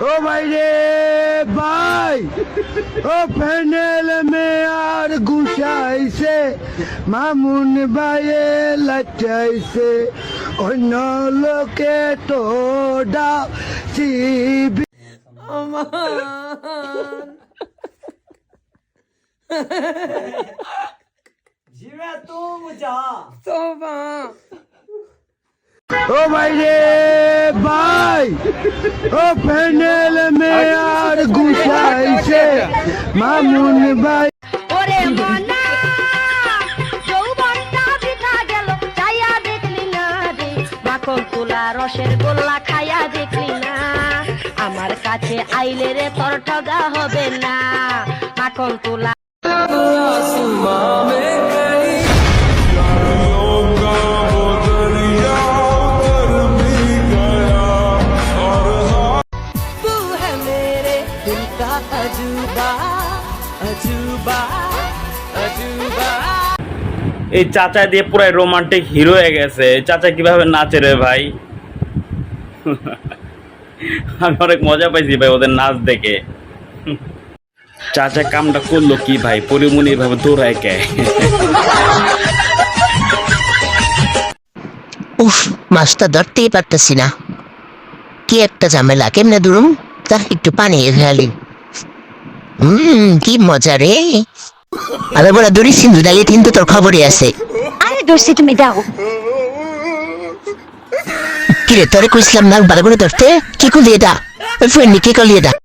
ओ भाई रे भाई ओ पैनल में यार घुसाइছে মামুন ভাইয়ে লাচাইছে অন্য লোকে তো ডাসিবি जिवे तुम जा तोबा ओ भाई रे भाई ओ पैनल में यार घुसाइছে মামুন ভাই ওরে মনা যৌবনটা বৃথা গেল চাইয়া দেখলি না রে মাখন তুলা রসের গোল্লা খাইয়া দেখলি না আমার কাছে আইলে রে তোর ঠগা হবে না মাখন তুলা तू है मेरे दिल का अजूबा अजूबा अजूबा এই চাচা দিয়ে পুরাই রোমান্টিক হিরো হয়ে গেছে। চাচা কিভাবে নাচে রে ভাই, আমি অনেক মজা পাইছি ভাই ওদের নাচ দেখে। চাচা কামটা করলো কি ভাই, পরিমণি এভাবে দৌড়ায় কে? উফ, মাছটা ধরতেই পারতেছি না, কি একটা ঝামেলা, কেমনে ধরুম? তা একটু পানি খেয়ালি। কি মজা রে। আরে বড় দড়ি সিন্ধু দাঁড়িয়ে কিন্তু তোর খবরই আছে। আরে দোষী তুমি দাও কিরে তোরে কইছিলাম না ভালো করে ধরতে, কি করলি এটা? ওই ফ্রেন্ড কি করলি এটা?